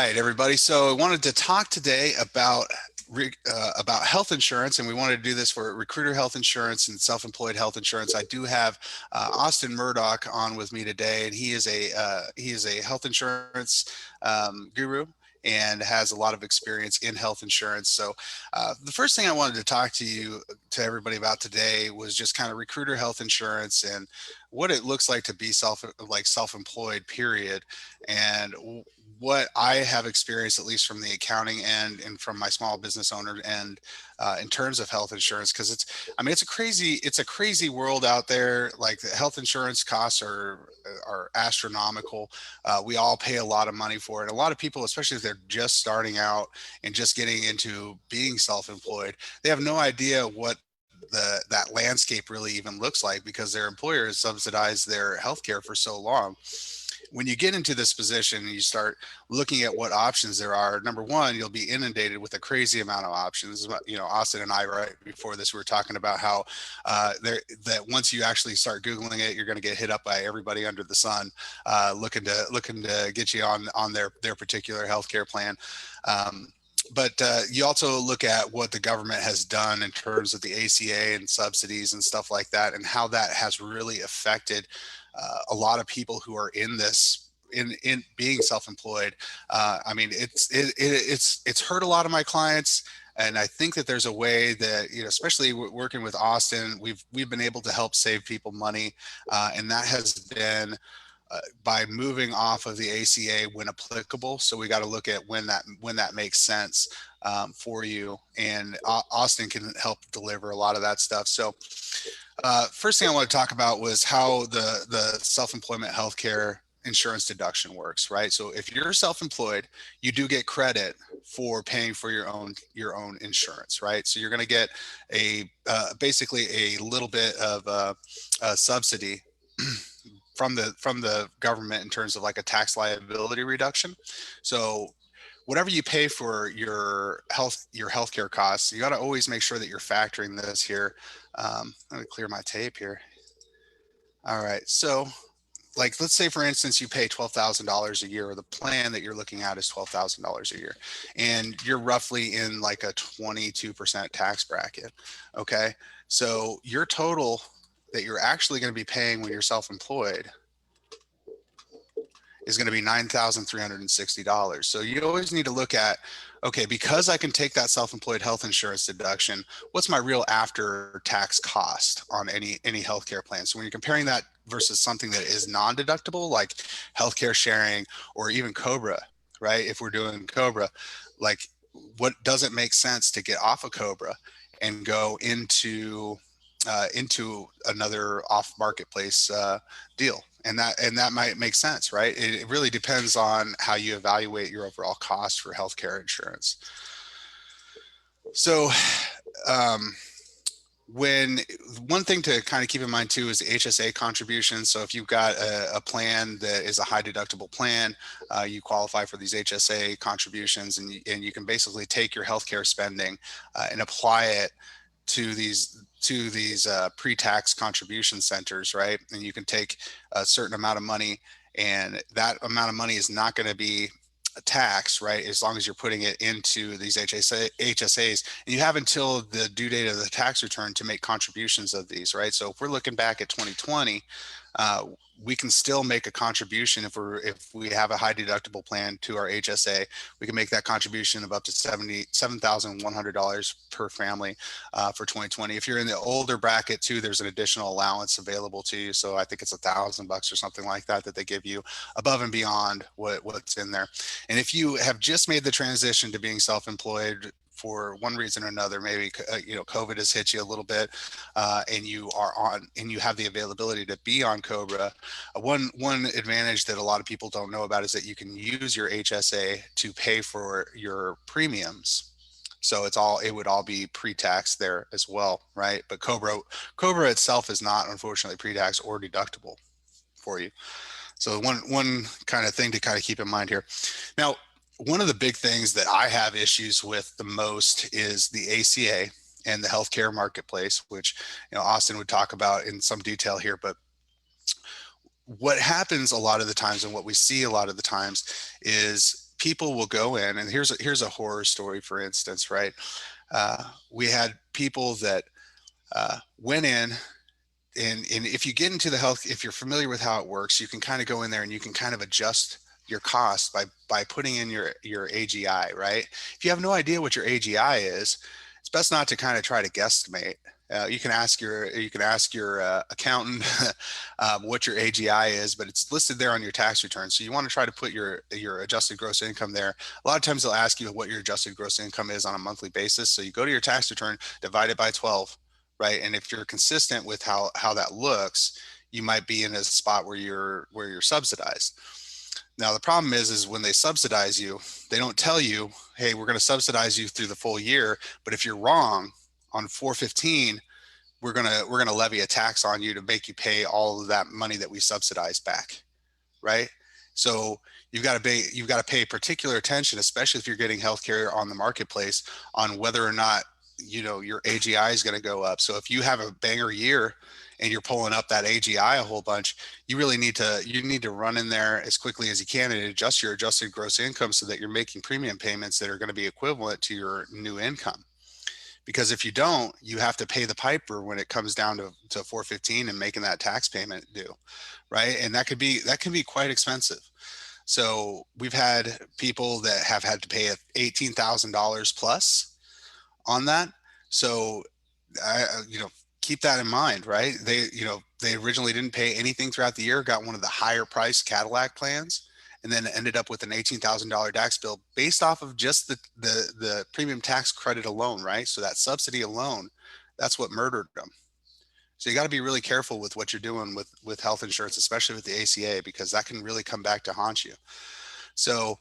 right, everybody. So I wanted to talk today about health insurance, and we wanted to do this for recruiter health insurance and self-employed health insurance. I do have Austin Murdock on with me today, and he is a health insurance guru and has a lot of experience in health insurance. So the first thing I wanted to talk to everybody about today was just kind of recruiter health insurance and what it looks like to be self-employed, period, and what I have experienced, at least from the accounting end and from my small business owner end, in terms of health insurance, because it's a crazy world out there. Like, the health insurance costs are astronomical. We all pay a lot of money for it. A lot of people, especially if they're just starting out and just getting into being self-employed, they have no idea what that landscape really even looks like, because their employers subsidize their healthcare for so long. When you get into this position and you start looking at what options there are, number one, you'll be inundated with a crazy amount of options. Austin and I, right before this, we were talking about how that once you actually start Googling it, you're going to get hit up by everybody under the sun, looking to get you on their particular healthcare plan. But you also look at what the government has done in terms of the ACA and subsidies and stuff like that, and how that has really affected a lot of people who are in this, in being self-employed. It's hurt a lot of my clients. And I think that there's a way that, especially working with Austin, we've been able to help save people money. And that has been by moving off of the ACA when applicable. So we got to look at when that makes sense for you. And Austin can help deliver a lot of that stuff. So first thing I want to talk about was how the self-employment healthcare insurance deduction works, right? So if you're self-employed, you do get credit for paying for your own insurance, right? So you're going to get basically a little bit of a subsidy from the government in terms of like a tax liability reduction. So whatever you pay for your healthcare costs, you got to always make sure that you're factoring this here. I'm going to clear my tape here. All right. So, like, let's say, for instance, you pay $12,000 a year, or the plan that you're looking at is $12,000 a year, and you're roughly in like a 22% tax bracket. Okay. So your total that you're actually going to be paying when you're self-employed is going to be $9,360. So you always need to look at, okay, because I can take that self-employed health insurance deduction, what's my real after tax cost on any healthcare plan? So when you're comparing that versus something that is non-deductible, like healthcare sharing or even COBRA, right? If we're doing COBRA, like, what doesn't make sense to get off of COBRA and go into another off marketplace deal? And that might make sense, right? It really depends on how you evaluate your overall cost for healthcare insurance. So one thing to kind of keep in mind too is the HSA contribution. So if you've got a plan that is a high deductible plan, you qualify for these HSA contributions, and you can basically take your healthcare spending and apply it to these pre-tax contribution centers, right? And you can take a certain amount of money, and that amount of money is not going to be a tax, right? As long as you're putting it into these HSAs, and you have until the due date of the tax return to make contributions of these, right? So if we're looking back at 2020, we can still make a contribution if we have a high deductible plan to our HSA. We can make that contribution of up to $77,100 per family for 2020. If you're in the older bracket too, there's an additional allowance available to you. So I think it's $1,000 or something like that they give you above and beyond what's in there. And if you have just made the transition to being self-employed for one reason or another, maybe COVID has hit you a little bit, and you have the availability to be on COBRA. One advantage that a lot of people don't know about is that you can use your HSA to pay for your premiums. So it would all be pre-tax there as well, right? But COBRA itself is not, unfortunately, pre-tax or deductible for you. So one kind of thing to kind of keep in mind here. Now, one of the big things that I have issues with the most is the ACA and the healthcare marketplace, which Austin would talk about in some detail here. But what happens a lot of the times, and what we see a lot of the times, is people will go in, and here's a horror story, for instance, right? We had people that went in, and if you get into the health, if you're familiar with how it works, you can kind of go in there and you can kind of adjust your cost by putting in your AGI, right? If you have no idea what your AGI is, it's best not to kind of try to guesstimate. You can ask your accountant what your AGI is, but it's listed there on your tax return. So you want to try to put your adjusted gross income there. A lot of times they'll ask you what your adjusted gross income is on a monthly basis. So you go to your tax return, divide it by 12, right? And if you're consistent with how that looks, you might be in a spot where you're subsidized. Now the problem is when they subsidize you, they don't tell you, hey, we're going to subsidize you through the full year, but if you're wrong on 415, we're gonna levy a tax on you to make you pay all of that money that we subsidize back, right? So you've got to pay particular attention, especially if you're getting healthcare on the marketplace, on whether or not your AGI is going to go up. So if you have a banger year and you're pulling up that AGI a whole bunch, you need to run in there as quickly as you can and adjust your adjusted gross income so that you're making premium payments that are going to be equivalent to your new income. Because if you don't, you have to pay the piper when it comes down to 415 and making that tax payment due, right? And that can be quite expensive. So we've had people that have had to pay $18,000 plus on that. So keep that in mind, right? They originally didn't pay anything throughout the year, got one of the higher priced Cadillac plans, and then ended up with an $18,000 tax bill based off of just the premium tax credit alone, right? So that subsidy alone, that's what murdered them. So you got to be really careful with what you're doing with health insurance, especially with the ACA, because that can really come back to haunt you. So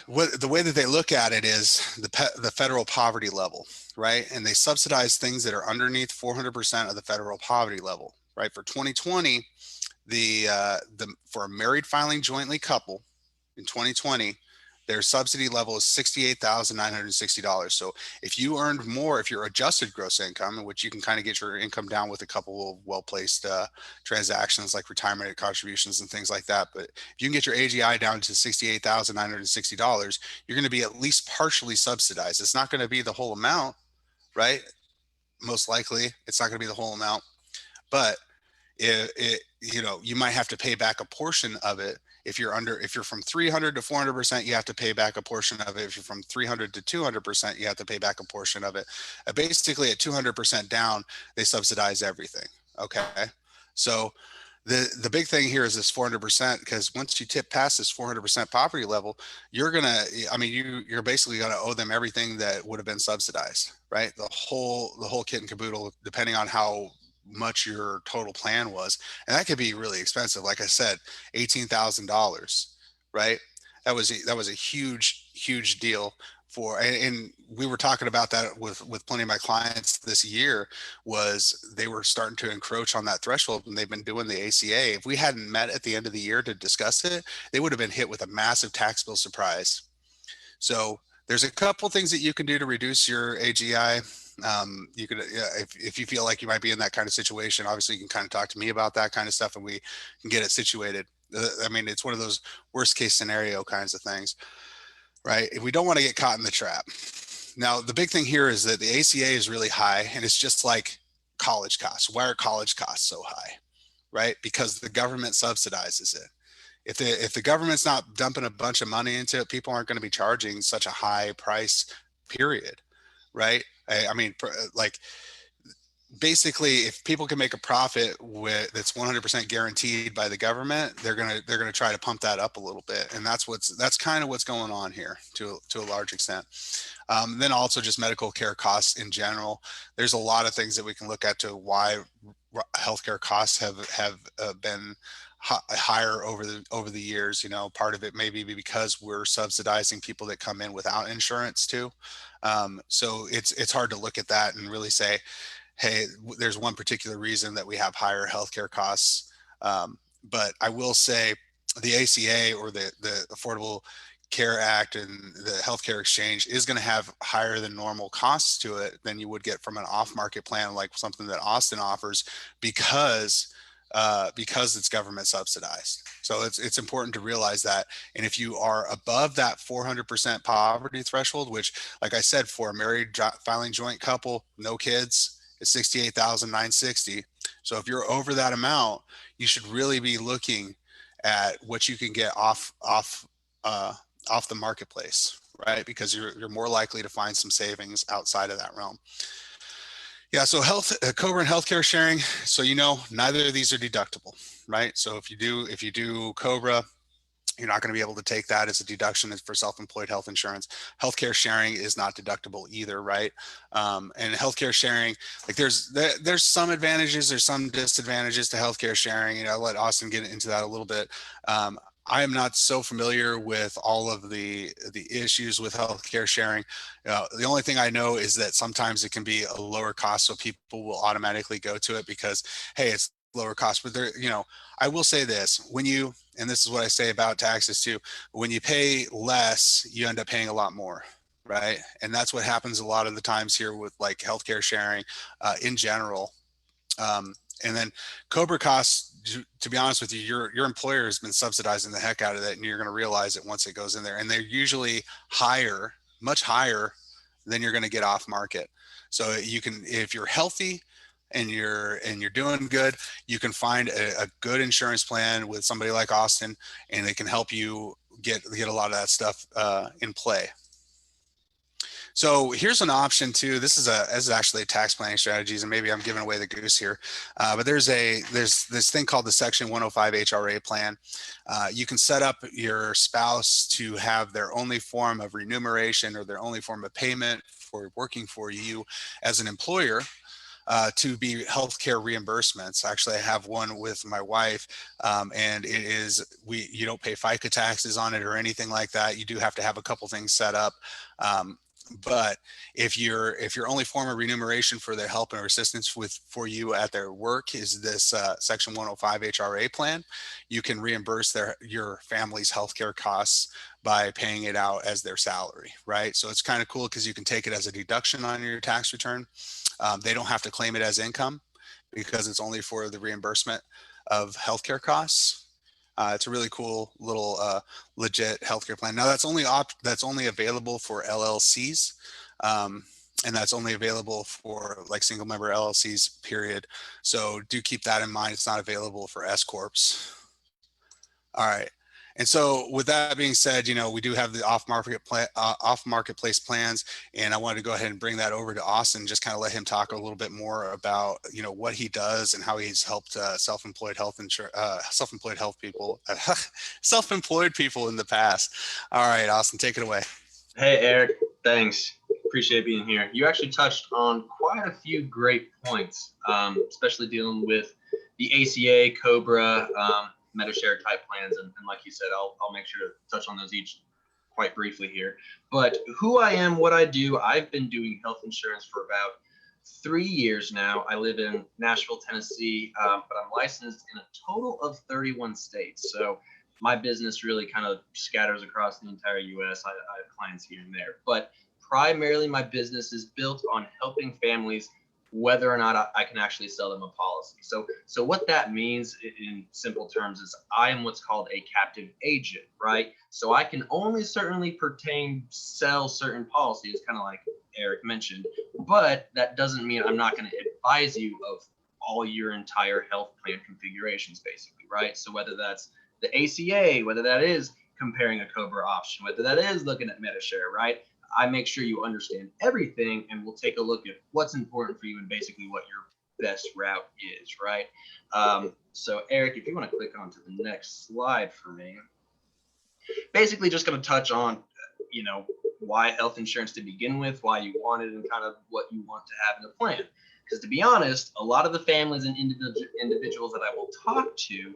the way that they look at it is the federal poverty level, right? And they subsidize things that are underneath 400% of the federal poverty level, right? For 2020, for a married filing jointly couple in 2020, their subsidy level is $68,960. So if you earned more, if your adjusted gross income, in which you can kind of get your income down with a couple of well-placed transactions like retirement contributions and things like that. But if you can get your AGI down to $68,960, you're going to be at least partially subsidized. It's not going to be the whole amount, right? Most likely, it's not going to be the whole amount, but you might have to pay back a portion of it. If you're from 300 to 400%, you have to pay back a portion of it. If you're from 300 to 200%, you have to pay back a portion of it. Basically at 200% down, they subsidize everything. Okay. So the big thing here is this 400%, because once you tip past this 400% poverty level, you're basically gonna owe them everything that would have been subsidized, right? The whole kit and caboodle, depending on how much your total plan was. And that could be really expensive. Like I said, $18,000, right? That was a huge deal and we were talking about that with plenty of my clients this year. Was they were starting to encroach on that threshold, and they've been doing the ACA. If we hadn't met at the end of the year to discuss it, they would have been hit with a massive tax bill surprise. So there's a couple things that you can do to reduce your AGI. You could, if you feel like you might be in that kind of situation, obviously you can kind of talk to me about that kind of stuff and we can get it situated. It's one of those worst case scenario kinds of things, right? If we don't want to get caught in the trap. Now, the big thing here is that the ACA is really high, and it's just like college costs. Why are college costs so high, right? Because the government subsidizes it. If the government's not dumping a bunch of money into it, people aren't going to be charging such a high price, period, right? Like basically, if people can make a profit that's 100% guaranteed by the government, they're gonna try to pump that up a little bit, and that's kind of what's going on here to a large extent. Then also just medical care costs in general. There's a lot of things that we can look at to why healthcare costs have been higher over the years. Part of it may be because we're subsidizing people that come in without insurance too. So it's hard to look at that and really say, hey, there's one particular reason that we have higher healthcare costs. But I will say the ACA, or the Affordable Care Act, and the healthcare exchange is going to have higher than normal costs to it than you would get from an off-market plan like something that Austin offers, because because it's government subsidized. So it's important to realize that. And if you are above that 400% poverty threshold, which, like I said, for a married filing joint couple, no kids, is 68,960. So if you're over that amount, you should really be looking at what you can get off the marketplace, right? Because you're more likely to find some savings outside of that realm. Yeah, so COBRA and healthcare sharing. So neither of these are deductible, right? So if you do COBRA, you're not going to be able to take that as a deduction for self-employed health insurance. Healthcare sharing is not deductible either, right? And healthcare sharing, like there's some advantages, there's some disadvantages to healthcare sharing. I'll let Austin get into that a little bit. I am not so familiar with all of the issues with healthcare sharing. The only thing I know is that sometimes it can be a lower cost, so people will automatically go to it because, hey, it's lower cost. But I will say this: and this is what I say about taxes too, when you pay less, you end up paying a lot more, right? And that's what happens a lot of the times here with like healthcare sharing in general. And then COBRA costs, to be honest with you, your employer has been subsidizing the heck out of it, and you're going to realize it once it goes in there. And they're usually higher, much higher than you're going to get off market. So you can, if you're healthy and you're doing good, you can find a good insurance plan with somebody like Austin, and they can help you get a lot of that stuff in play. So here's an option too. This is actually a tax planning strategies, and maybe I'm giving away the goose here, but there's this thing called the Section 105 HRA plan. You can set up your spouse to have their only form of remuneration or their only form of payment for working for you as an employer to be healthcare reimbursements. Actually, I have one with my wife, and it is you don't pay FICA taxes on it or anything like that. You do have to have a couple things set up. But if your only form of remuneration for their help or assistance for you at their work is this Section 105 HRA plan, you can reimburse your family's healthcare costs by paying it out as their salary, right? So it's kind of cool because you can take it as a deduction on your tax return. They don't have to claim it as income because it's only for the reimbursement of healthcare costs. It's a really cool little legit healthcare plan. Now that's only available for LLCs, and that's only available for like single member LLCs, period. So do keep that in mind. It's not available for S corps. All right. And so with that being said, we do have the off marketplace plans, and I wanted to go ahead and bring that over to Austin, just kind of let him talk a little bit more about, what he does and how he's helped self-employed health people, self-employed people in the past. All right, Austin, take it away. Hey, Eric, thanks. Appreciate being here. You actually touched on quite a few great points, especially dealing with the ACA, COBRA, Medishare type plans, and like you said, I'll make sure to touch on those each quite briefly here. But who I am, what I do, I've been doing health insurance for about 3 years now. I live in Nashville, Tennessee, but I'm licensed in a total of 31 states. So my business really kind of scatters across the entire U.S. I have clients here and there, but primarily my business is built on helping families whether or not I can actually sell them a policy. So what that means in simple terms is I am what's called a captive agent, right? So I can only certainly sell certain policies, kind of like Eric mentioned, but that doesn't mean I'm not going to advise you of all your entire health plan configurations, basically, right? So whether that's the ACA, whether that is comparing a COBRA option, whether that is looking at Medishare, right? I make sure you understand everything, and we'll take a look at what's important for you and basically what your best route is, right? So Eric, if you want to click on to the next slide for me, basically just going to touch on, why health insurance to begin with, why you want it, and kind of what you want to have in a plan. Because to be honest, a lot of the families and individuals that I will talk to,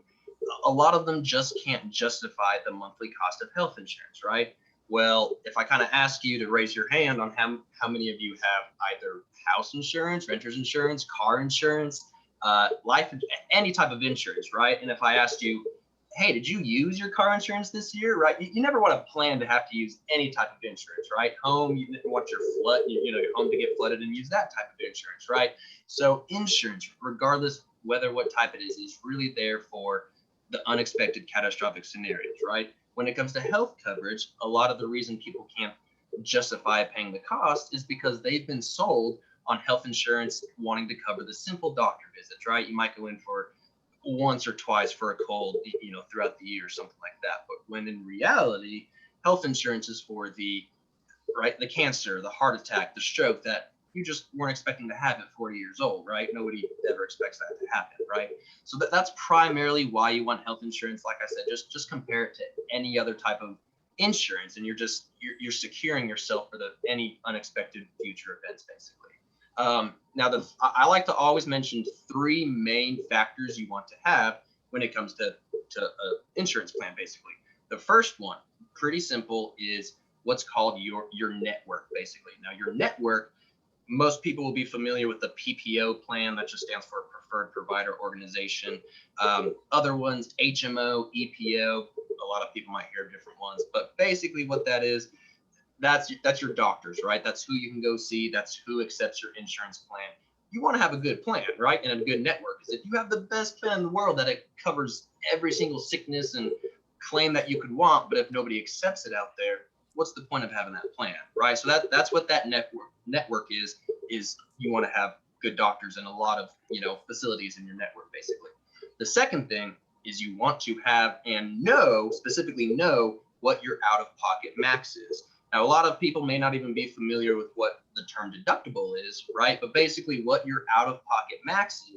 a lot of them just can't justify the monthly cost of health insurance, right? Well, if I kind of ask you to raise your hand on how many of you have either house insurance, renter's insurance, car insurance, life, any type of insurance, right? And if I asked you, hey, did you use your car insurance this year, right? You never want to plan to have to use any type of insurance, right? Home, you didn't want your your home to get flooded and use that type of insurance, right? So insurance, regardless whether what type it is really there for the unexpected catastrophic scenarios, right? When it comes to health coverage, a lot of the reason people can't justify paying the cost is because they've been sold on health insurance wanting to cover the simple doctor visits, right? You might go in for once or twice for a cold, throughout the year or something like that. But when in reality, health insurance is for the cancer, the heart attack, the stroke that you just weren't expecting to have at 40 years old, right? Nobody ever expects that to happen, right? So that's primarily why you want health insurance. Like I said, just compare it to any other type of insurance, and you're securing yourself for any unexpected future events, basically. Now, I like to always mention 3 main factors you want to have when it comes to an insurance plan, basically. The first one, pretty simple, is what's called your network, basically. Now, your network, most people will be familiar with the PPO plan. That just stands for Preferred Provider Organization. Other ones, HMO, EPO. A lot of people might hear different ones, but basically what that is, that's your doctors, right? That's who you can go see. That's who accepts your insurance plan. You want to have a good plan, right? And a good network. Because if you have the best plan in the world that it covers every single sickness and claim that you could want, but if nobody accepts it out there, what's the point of having that plan, right? So that's what that network is you want to have good doctors and a lot of facilities in your network, basically. The second thing is you want to have and specifically know what your out-of-pocket max is. Now, a lot of people may not even be familiar with what the term deductible is, right? But basically what your out-of-pocket max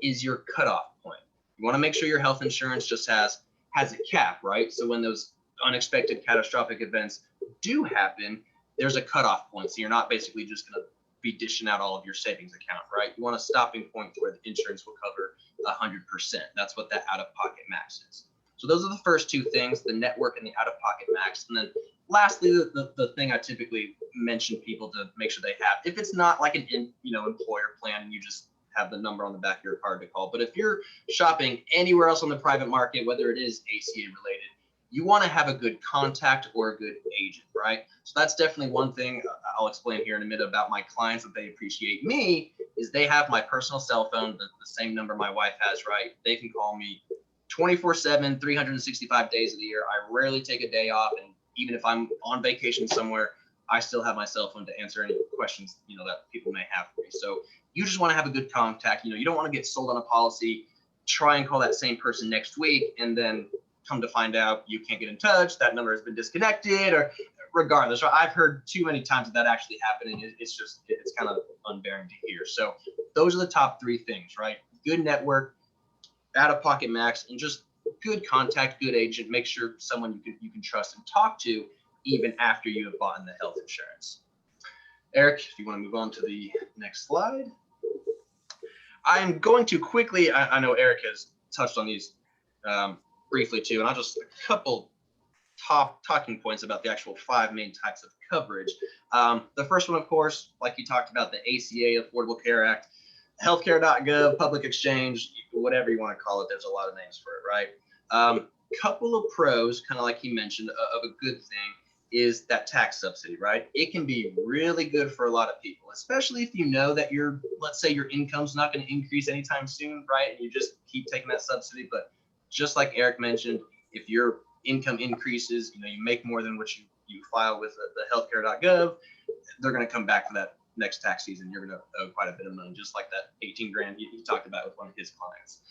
is your cutoff point. You want to make sure your health insurance just has a cap, right? So when those unexpected catastrophic events do happen, there's a cutoff point. So you're not basically just going to be dishing out all of your savings account, right? You want a stopping point where the insurance will cover 100%. That's what that out-of-pocket max is. So those are the first 2 things, the network and the out-of-pocket max. And then lastly, the thing I typically mention people to make sure they have, if it's not like an employer plan and you just have the number on the back of your card to call, but if you're shopping anywhere else on the private market, whether it is ACA related, you want to have a good contact or a good agent, right? So that's definitely one thing I'll explain here in a minute about my clients that they appreciate me is they have my personal cell phone, the same number my wife has, right? They can call me 24/7, 365 days of the year. I rarely take a day off. And even if I'm on vacation somewhere, I still have my cell phone to answer any questions, that people may have for me. So you just want to have a good contact. You don't want to get sold on a policy, try and call that same person next week, and then come to find out you can't get in touch, that number has been disconnected, or regardless. I've heard too many times that actually happened, and it's kind of unbearing to hear. So those are the top 3 things, right? Good network, out-of-pocket max, and just good contact, good agent. Make sure someone you can trust and talk to even after you have bought the health insurance. Eric, if you want to move on to the next slide. I'm going to quickly, I know Eric has touched on these briefly too, and I'll just a couple top talking points about the actual 5 main types of coverage. The first one, of course, like you talked about, the ACA, Affordable Care Act, healthcare.gov, public exchange, whatever you want to call it. There's a lot of names for it, right? Couple of pros, kind of like he mentioned, of a good thing is that tax subsidy, right? It can be really good for a lot of people, especially if you know that let's say your income's not going to increase anytime soon, right? And you just keep taking that subsidy. But just like Eric mentioned, if your income increases, you make more than what you file with the healthcare.gov, they're going to come back for that next tax season. You're going to owe quite a bit of money, just like that 18 grand you talked about with one of his clients.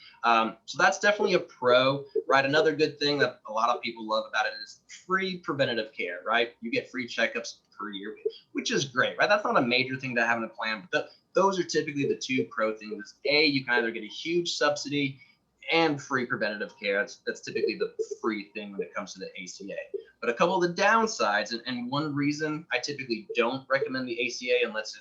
So that's definitely a pro, right? Another good thing that a lot of people love about it is free preventative care, right? You get free checkups per year, which is great, right? That's not a major thing to have in a plan, but those are typically the 2 pro things. You can either get a huge subsidy and free preventative care. That's typically the free thing when it comes to the ACA. But a couple of the downsides, and one reason I typically don't recommend the ACA unless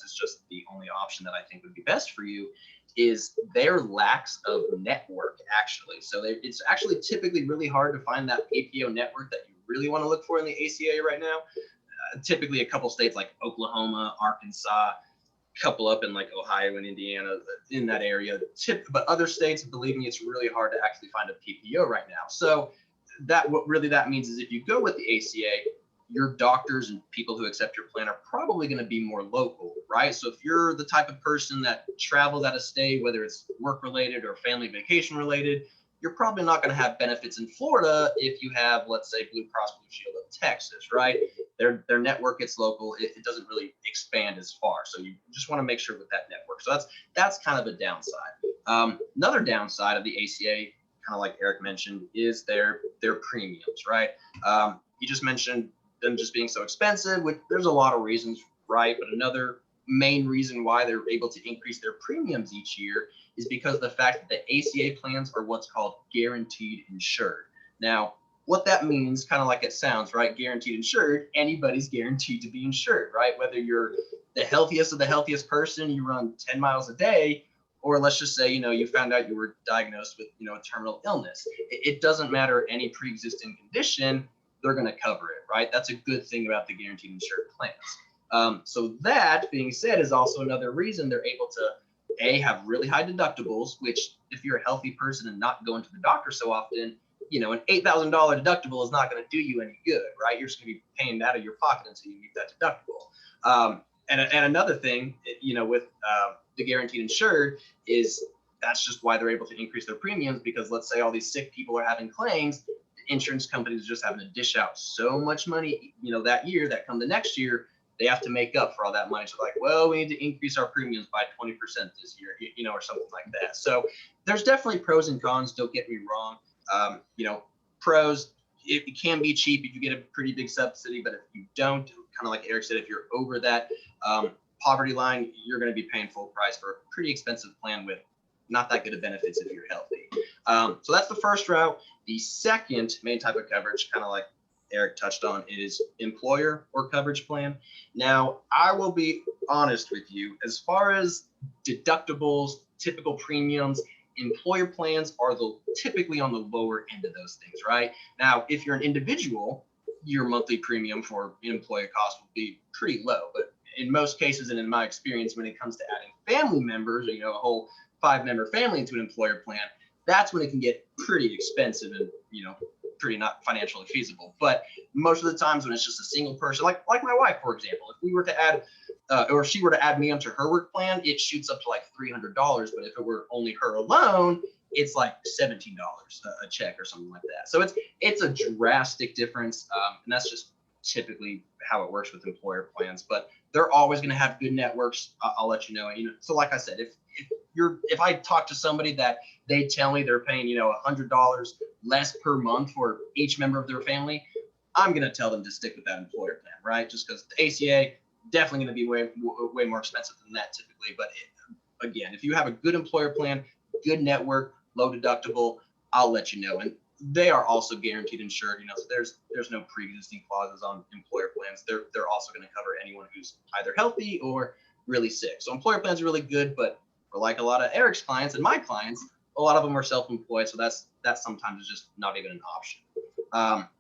it's just the only option that I think would be best for you, is their lacks of network, actually. So it's actually typically really hard to find that PPO network that you really want to look for in the ACA right now. Typically a couple states like Oklahoma, Arkansas, couple up in like Ohio and Indiana, in that area. But other states, believe me, it's really hard to actually find a PPO right now. So what that means is if you go with the ACA, your doctors and people who accept your plan are probably going to be more local, right? So if you're the type of person that travels out of state, whether it's work related or family vacation related, you're probably not going to have benefits in Florida if you have, let's say, Blue Cross Blue Shield of Texas, right? Their network gets local. It doesn't really expand as far. So you just want to make sure with that network. So that's kind of a downside. Another downside of the ACA, kind of like Eric mentioned, is their premiums, right? You just mentioned them just being so expensive, which there's a lot of reasons, right? But another main reason why they're able to increase their premiums each year is because of the fact that the ACA plans are what's called guaranteed insured. Now, what that means, kind of like it sounds, right? Guaranteed insured, anybody's guaranteed to be insured, right? Whether you're the healthiest of the healthiest person, you run 10 miles a day, or let's just say, you found out you were diagnosed with, a terminal illness. It doesn't matter any pre-existing condition, they're going to cover it, right? That's a good thing about the guaranteed insured plans. So that being said is also another reason they're able to have really high deductibles, which if you're a healthy person and not going to the doctor so often, an $8,000 deductible is not going to do you any good, right? You're just going to be paying that out of your pocket until you meet that deductible. And another thing, with the guaranteed insured is that's just why they're able to increase their premiums, because let's say all these sick people are having claims, the insurance companies are just having to dish out so much money, that year, that come the next year, they have to make up for all that money. So like, well, we need to increase our premiums by 20% this year, or something like that. So there's definitely pros and cons. Don't get me wrong. Pros, it can be cheap if you get a pretty big subsidy, but if you don't, kind of like Eric said, if you're over that poverty line, you're going to be paying full price for a pretty expensive plan with not that good of benefits if you're healthy. So that's the first route. The second main type of coverage, kind of like Eric touched on, is employer or coverage plan. Now, I will be honest with you, as far as deductibles, typical premiums, employer plans are typically on the lower end of those things, right? Now, if you're an individual, your monthly premium for an employer cost will be pretty low. But in most cases, and in my experience, when it comes to adding family members, a whole 5-member family into an employer plan, that's when it can get pretty expensive and, pretty not financially feasible. But most of the times when it's just a single person, like my wife, for example, if we were to add, or if she were to add me onto her work plan, it shoots up to like $300. But if it were only her alone, it's like $17 a check or something like that. So it's a drastic difference. And that's just typically how it works with employer plans, but they're always going to have good networks. I'll let you know. So like I said, if I talk to somebody that they tell me they're paying, $100 less per month for each member of their family, I'm going to tell them to stick with that employer plan, right? Just because the ACA definitely going to be way more expensive than that typically. But again, if you have a good employer plan, good network, low deductible, I'll let you know. And they are also guaranteed insured, so there's no pre-existing clauses on employer plans. They're also going to cover anyone who's either healthy or really sick. So employer plans are really good, but for like a lot of Eric's clients and my clients, a lot of them are self-employed, so that sometimes is just not even an option.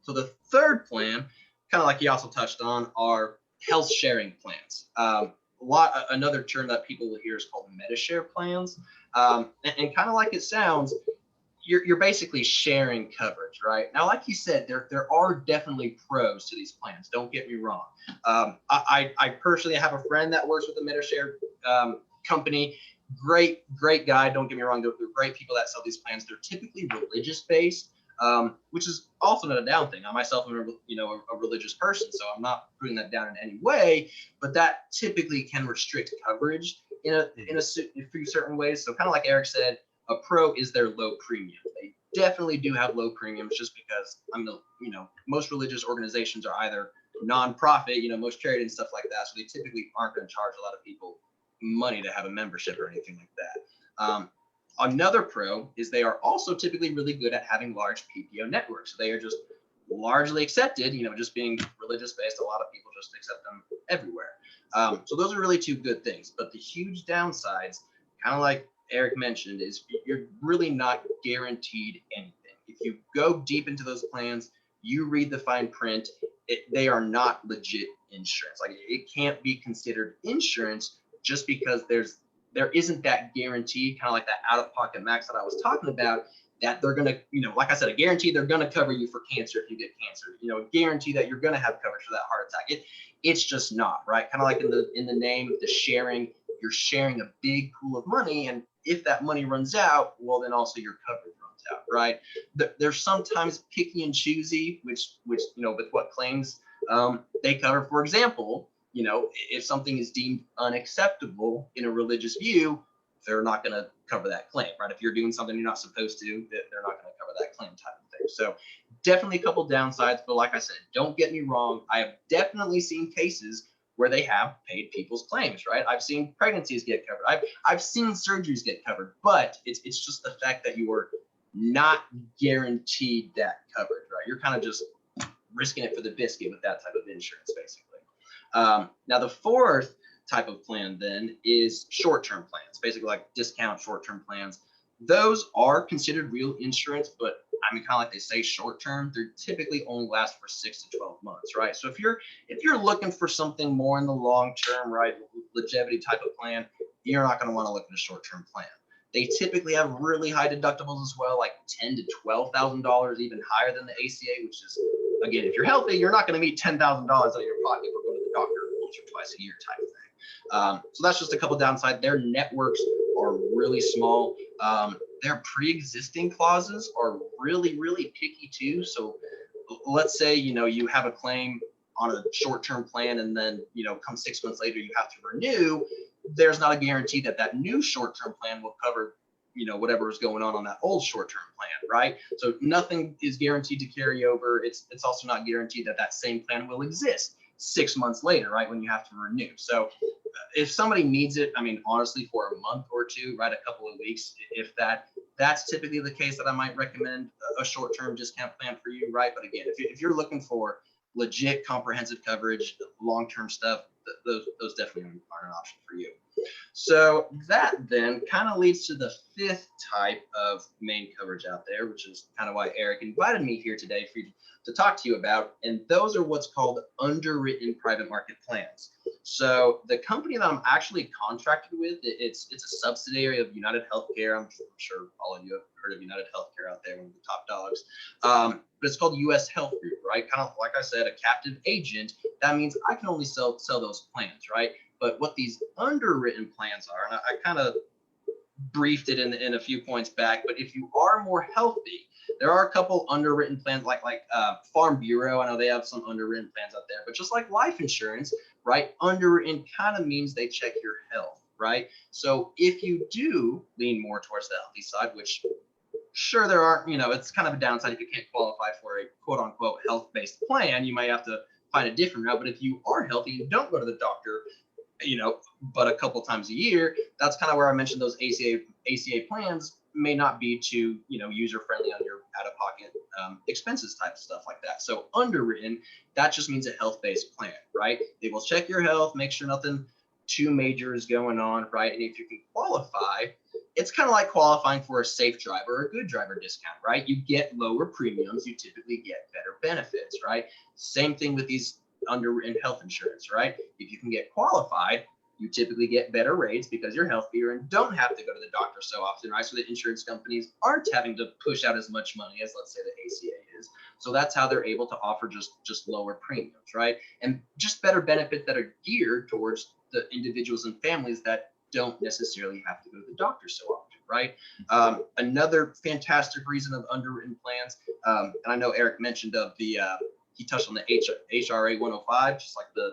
So the third plan, kind of like he also touched on, are health sharing plans. Another term that people will hear is called Medishare Plans, and kind of like it sounds, you're basically sharing coverage, right? Now, like you said, there are definitely pros to these plans. Don't get me wrong. I personally have a friend that works with the Medishare company. Great guy. Don't get me wrong. They're great people that sell these plans. They're typically religious based, which is also not a down thing. I myself am a religious person, so I'm not putting that down in any way. But that typically can restrict coverage in a few certain ways. So kind of like Eric said, a pro is their low premium. They definitely do have low premiums just because most religious organizations are either nonprofit, most charity and stuff like that. So they typically aren't going to charge a lot of people money to have a membership or anything like that. Another pro is they are also typically really good at having large PPO networks. They are just largely accepted, just being religious based. A lot of people just accept them everywhere. So those are really two good things. But the huge downsides, kind of like Eric mentioned, is you're really not guaranteed anything. If you go deep into those plans, you read the fine print, they are not legit insurance. Like it can't be considered insurance just because there isn't that guarantee, kind of like that out-of-pocket max that I was talking about. that they're going to, like I said, a guarantee they're going to cover you for cancer if you get cancer, a guarantee that you're going to have coverage for that heart attack. It's just not, right? Kind of like in the name, the sharing, you're sharing a big pool of money. And if that money runs out, well, then also your coverage runs out, right? They're sometimes picky and choosy, which, with what claims they cover. For example, if something is deemed unacceptable in a religious view, they're not going to cover that claim, right? If you're doing something you're not supposed to, they're not going to cover that claim type of thing. So definitely a couple downsides, but like I said, don't get me wrong. I have definitely seen cases where they have paid people's claims, right? I've seen pregnancies get covered. I've seen surgeries get covered, but it's just the fact that you are not guaranteed that coverage, right? You're kind of just risking it for the biscuit with that type of insurance, basically. Now, the fourth type of plan then is short-term plans, basically like discount short-term plans. Those are considered real insurance, but I mean, kind of like they say short-term, they typically only last for 6 to 12 months, right? So if you're looking for something more in the long term, right, longevity type of plan, you're not going to want to look at a short-term plan. They typically have really high deductibles as well, like $10,000 to $12,000, even higher than the ACA, which is, again, if you're healthy, you're not going to meet $10,000 out of your pocket for going to the doctor once or twice a year type of thing. So that's just a couple downsides. Their networks are really small. Their pre-existing clauses are really, really picky too. So let's say, you have a claim on a short-term plan and then, come 6 months later, you have to renew. There's not a guarantee that that new short-term plan will cover, whatever is going on that old short-term plan, right? So nothing is guaranteed to carry over. It's also not guaranteed that that same plan will exist 6 months later, right, when you have to renew. So if somebody needs it, I mean, honestly, for a month or two, right, a couple of weeks, if that's typically the case that I might recommend a short-term discount plan for you, right? But again, if you're looking for legit comprehensive coverage, long-term stuff, those definitely aren't an option for you. So that then kind of leads to the fifth type of main coverage out there, which is kind of why Eric invited me here today for you to talk to you about. And those are what's called underwritten private market plans. So the company that I'm actually contracted with, it's a subsidiary of United Healthcare. I'm sure all of you have heard of United Healthcare out there, one of the top dogs. But it's called US Health Group, right? Kind of like I said, a captive agent. That means I can only sell those plans, right? But what these underwritten plans are, and I kind of briefed it in a few points back, but if you are more healthy, there are a couple underwritten plans like Farm Bureau. I know they have some underwritten plans out there, but just like life insurance, right? Underwritten kind of means they check your health, right? So if you do lean more towards the healthy side, which sure there are, it's kind of a downside if you can't qualify for a quote unquote health-based plan, you might have to find a different route. But if you are healthy and don't go to the doctor, but a couple times a year, that's kind of where I mentioned those ACA plans may not be too, user-friendly on your out-of-pocket expenses type of stuff like that. So underwritten, that just means a health-based plan, right? They will check your health, make sure nothing too major is going on, right? And if you can qualify, it's kind of like qualifying for a safe driver or a good driver discount, right? You get lower premiums, you typically get better benefits, right? Same thing with these underwritten health insurance, right? If you can get qualified, you typically get better rates because you're healthier and don't have to go to the doctor so often, right? So the insurance companies aren't having to push out as much money as, let's say, the ACA is. So that's how they're able to offer just lower premiums, right? And just better benefits that are geared towards the individuals and families that don't necessarily have to go to the doctor so often, right? Another fantastic reason of underwritten plans, and I know Eric mentioned of he touched on the HRA 105, just like the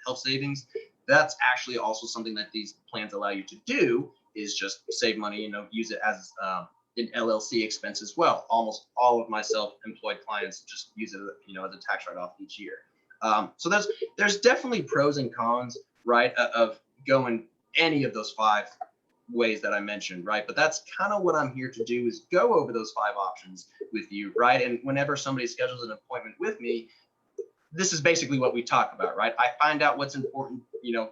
health savings. That's actually also something that these plans allow you to do, is just save money, use it as an LLC expense as well. Almost all of my self-employed clients just use it, as a tax write-off each year. So there's definitely pros and cons, right, of going any of those 5 ways that I mentioned, right? But that's kind of what I'm here to do, is go over those 5 options with you, right? And whenever somebody schedules an appointment with me, this is basically what we talk about, right? I find out what's important,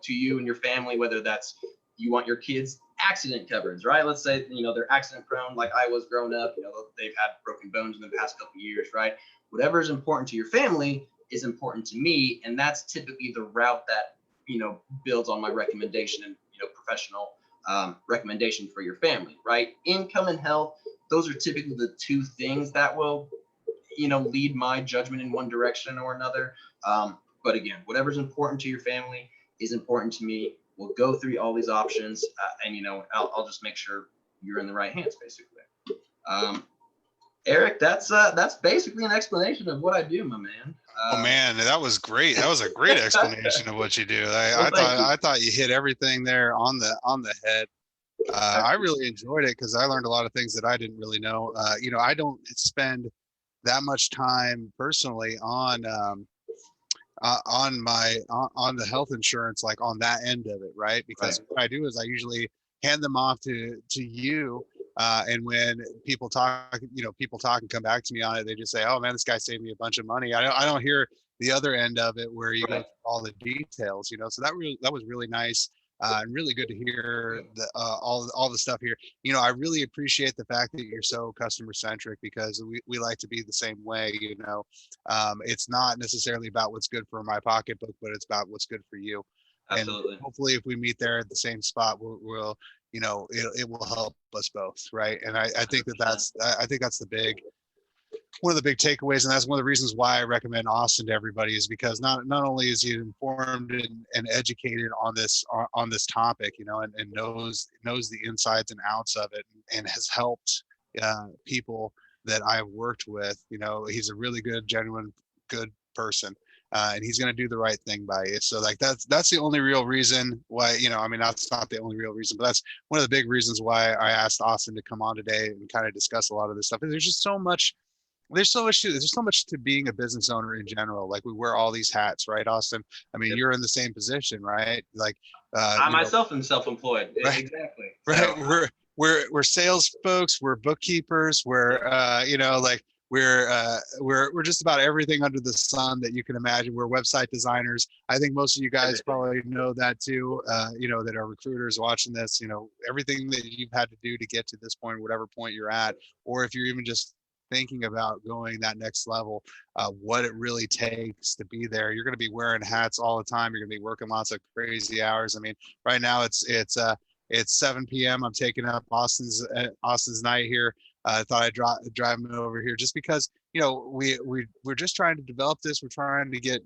to you and your family, whether that's you want your kids accident coverage, right? Let's say, they're accident prone like I was growing up, they've had broken bones in the past couple of years, right? Whatever is important to your family is important to me. And that's typically the route that, builds on my recommendation and, professional recommendation for your family, right? Income and health, those are typically the two things that will, lead my judgment in one direction or another. But again, whatever's important to your family is important to me. We'll go through all these options, and I'll just make sure you're in the right hands, basically. Eric, that's basically an explanation of what I do, my man. Oh man, that was great. That was a great explanation of what you do. Well, I thought you hit everything there on the head. I really enjoyed it because I learned a lot of things that I didn't really know. I don't spend that much time personally on the health insurance, like on that end of it, right? Because what I do is I usually hand them off to you. And when people talk and come back to me on it, they just say, "Oh man, this guy saved me a bunch of money." I don't hear the other end of it where you go through all the details, So that was really nice. And really good to hear all the stuff here. I really appreciate the fact that you're so customer centric, because we like to be the same way. It's not necessarily about what's good for my pocketbook, but it's about what's good for you. Absolutely. And hopefully, if we meet there at the same spot, we'll it will help us both, right? And I think that's one of the big takeaways, and that's one of the reasons why I recommend Austin to everybody, is because not only is he informed and educated on this topic, and knows the insides and outs of it, and has helped people that I've worked with. He's a really good, genuine, good person. And he's going to do the right thing by you. So like that's the only real reason why, that's not the only real reason, but that's one of the big reasons why I asked Austin to come on today and kind of discuss a lot of this stuff. And there's so much to being a business owner in general. Like, we wear all these hats, right, Austin? Yep. You're in the same position, right? Like, I myself am self-employed. Right? Exactly. Right. So. We're sales folks. We're bookkeepers. We're we're just about everything under the sun that you can imagine. We're website designers. I think most of you guys probably know that too. That are recruiters watching this. Everything that you've had to do to get to this point, whatever point you're at, or if you're even just thinking about going that next level, what it really takes to be there. You're going to be wearing hats all the time. You're going to be working lots of crazy hours. Right now it's 7 p.m. I'm taking up Austin's night here. I thought I'd drive him over here just because, we're just trying to develop this. We're trying to get,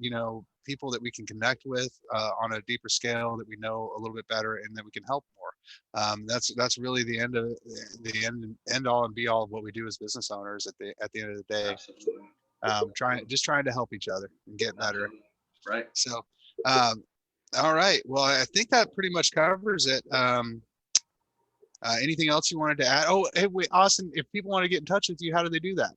people that we can connect with on a deeper scale, that we know a little bit better, and that we can help more. That's really the end all and be all of what we do as business owners at the end of the day. Absolutely. Trying to help each other and get better. Absolutely. Right. So, all right. Well, I think that pretty much covers it. Anything else you wanted to add? Oh, hey, wait, Austin, if people want to get in touch with you, how do they do that?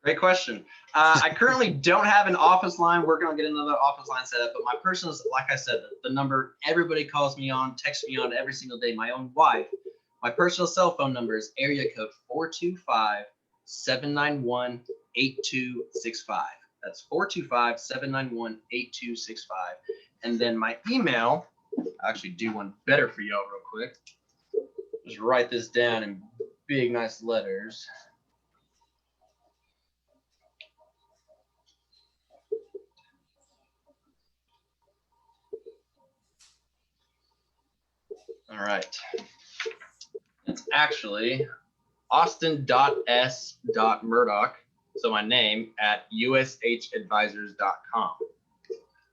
Great question. I currently don't have an office line. We're going to get another office line set up, but my personal is, like I said, the number everybody calls me on, texts me on every single day. My own wife, my personal cell phone number is area code 425-791-8265. That's 425-791-8265. And then my email, I'll actually do one better for y'all real quick. Just write this down in big, nice letters. All right. It's actually austin.s.murdock, so my name, at ushadvisors.com.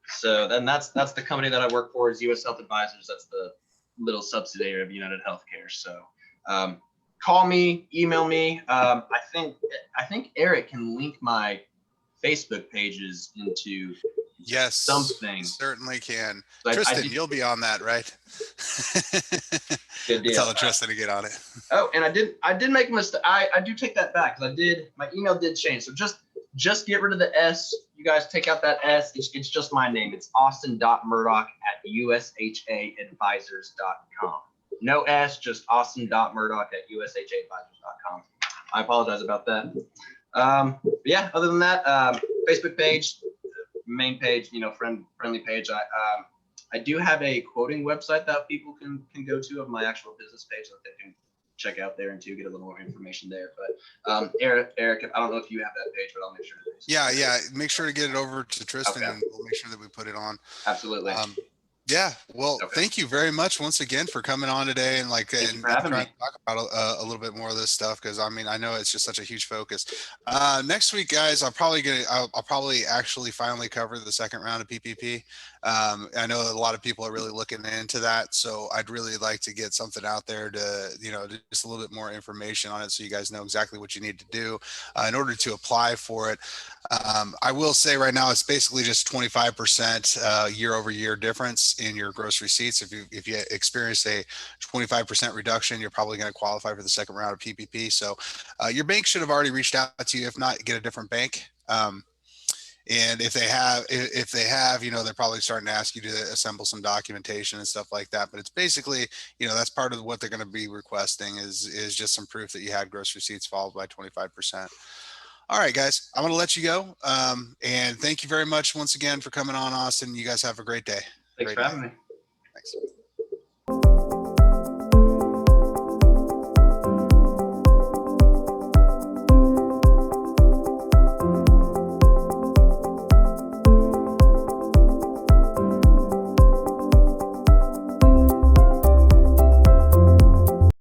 So then that's the company that I work for, is US Health Advisors. That's the little subsidiary of United Healthcare. So call me, email me. I think Eric can link my Facebook pages into something. Certainly can. Tristan, you'll be on that, right? Good deal. Tell Tristan to get on it. Oh, and I did make a mistake. I do take that back, because my email did change. So just get rid of the S. You guys take out that S. It's just my name. It's austin.murdock@ushadvisors.com. No S, just austin.murdock@ushadvisors.com. I apologize about that. Yeah, other than that, Facebook page, main page, friendly page. I do have a quoting website that people can go to, of my actual business page, that they can check out there and get a little more information there. But Eric, I don't know if you have that page, but I'll make sure to. Yeah. Make sure to get it over to Tristan, okay, and we'll make sure that we put it on. Absolutely. Yeah, well, Okay. thank you very much once again for coming on today and Thank you and for having trying me. to talk about a little bit more of this stuff because I mean I know it's just such a huge focus. Next week, guys, I'll probably actually finally cover the second round of PPP. I know a lot of people are really looking into that, so I'd really like to get something out there to just a little bit more information on it so you guys know exactly what you need to do in order to apply for it. I will say right now it's basically just 25% year over year difference in your gross receipts. If you experience a 25% reduction, you're probably going to qualify for the second round of PPP. So your bank should have already reached out to you. If not, get a different bank. And if they have, they're probably starting to ask you to assemble some documentation and stuff like that. But it's basically, that's part of what they're going to be requesting is just some proof that you had gross receipts followed by 25%. All right, guys, I'm going to let you go. And thank you very much once again for coming on, Austin. You guys have a great day. Thanks Great for night. having me. Thanks.